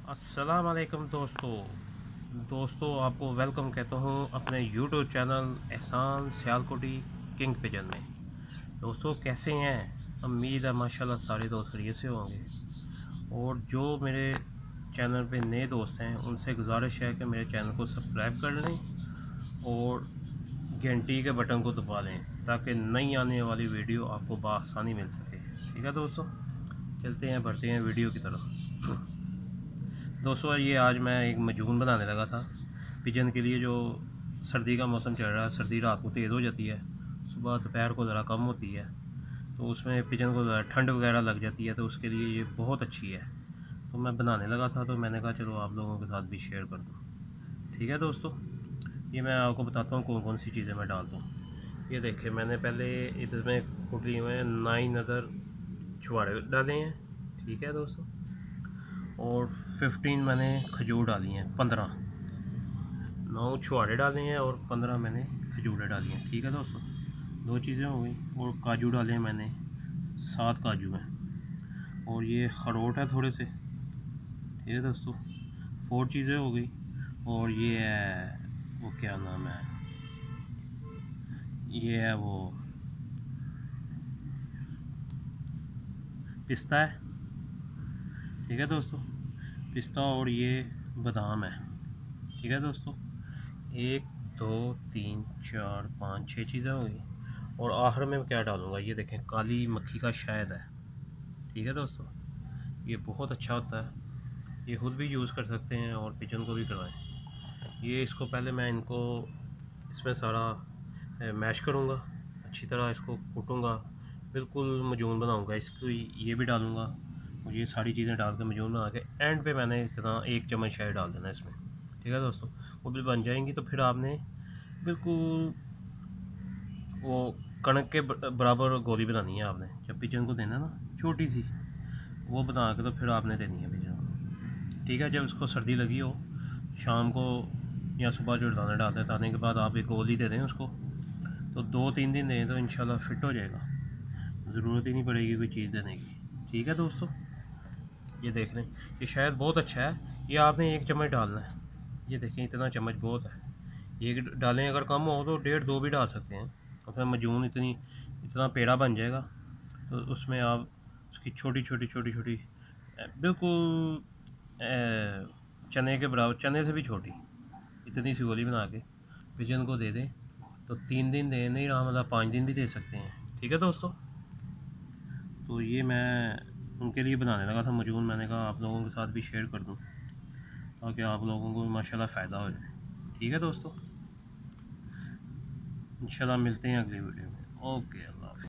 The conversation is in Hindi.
अस्सलाम वालेकुम दोस्तों आपको वेलकम कहता हूँ अपने यूट्यूब चैनल एहसान सियालकोटी किंग पिजन में। दोस्तों कैसे हैं? उम्मीद है माशाल्लाह सारे दोस्त खैरियत से होंगे। और जो मेरे चैनल पे नए दोस्त हैं उनसे गुजारिश है कि मेरे चैनल को सब्सक्राइब कर लें और घंटी के बटन को दबा लें ताकि नई आने वाली वीडियो आपको बआसानी मिल सके। ठीक है दोस्तों, चलते हैं बढ़ते हैं वीडियो की तरफ। दोस्तों ये आज मैं एक मजून बनाने लगा था पिजन के लिए। जो सर्दी का मौसम चल रहा है, सर्दी रात को तेज़ हो जाती है, सुबह दोपहर को ज़रा कम होती है, तो उसमें पिजन को ज़रा ठंड वगैरह लग जाती है, तो उसके लिए ये बहुत अच्छी है। तो मैं बनाने लगा था, तो मैंने कहा चलो आप लोगों के साथ भी शेयर कर दूँ। ठीक है दोस्तों, ये मैं आपको बताता हूँ कौन कौन सी चीज़ें मैं डालता हूँ। ये देखें, मैंने पहले इसमें कुटली में 9 अदर छुआरे डाले हैं। ठीक है दोस्तों, और 15 मैंने खजूर डाली हैं। 9 छुआरे डाले हैं और 15 मैंने खजूरें डाली हैं। ठीक है दोस्तों, 2 चीज़ें हो गई। और काजू डाले हैं मैंने, 7 काजू हैं। और ये खरोट है थोड़े से। ठीक है दोस्तों, 4 चीज़ें हो गई। और ये है वो क्या नाम है, ये है वो पिस्ता है। ठीक है दोस्तों, पिस्ता और ये बादाम है। ठीक है दोस्तों, 1 2 3 4 5 6 चीज़ें हो गई। और आखिर में क्या डालूँगा, ये देखें, काली मक्खी का शहद है। ठीक है दोस्तों, ये बहुत अच्छा होता है, ये खुद भी यूज़ कर सकते हैं और पिजन को भी करवाएं। ये इसको पहले मैं इनको इसमें सारा मैश करूँगा, अच्छी तरह इसको कूटूँगा, बिल्कुल मजून बनाऊँगा। इसको ये भी डालूँगा, मुझे ये सारी चीज़ें डाल के मजून बना के एंड पे मैंने इतना 1 चम्मच शहद डाल देना इसमें। ठीक है दोस्तों, वो भी बन जाएंगी। तो फिर आपने बिल्कुल वो कणक के बराबर गोली बनानी है आपने। जब पिजन को देना ना छोटी सी, वो बना के तो फिर आपने देनी है पिजन को। ठीक है, जब उसको सर्दी लगी हो, शाम को या सुबह जो दाने डालते हैं, दाने के बाद आप एक गोली दे दें उसको, तो 2-3 दिन दें तो इंशाल्लाह फिट हो जाएगा, ज़रूरत ही नहीं पड़ेगी कोई चीज़ देने की। ठीक है दोस्तों, ये देख लें, ये शायद बहुत अच्छा है। ये आपने 1 चम्मच डालना है। ये देखें, इतना चम्मच बहुत है। एक डालें, अगर कम हो तो 1.5-2 भी डाल सकते हैं। उसमें मजून इतना पेड़ा बन जाएगा, तो उसमें आप उसकी छोटी छोटी छोटी छोटी बिल्कुल चने के बराबर, चने से भी छोटी इतनी सी गोली बना के पिजन को दे दें, तो 3 दिन दे नहीं रहा, मतलब 5 दिन भी दे सकते हैं। ठीक है दोस्तों, तो ये मैं उनके लिए बनाने लगा था मजून। मैंने कहा आप लोगों के साथ भी शेयर कर दूं ताकि आप लोगों को माशाल्लाह फ़ायदा हो जाए। ठीक है दोस्तों, इंशाल्लाह मिलते हैं अगली वीडियो में। ओके, अल्लाह।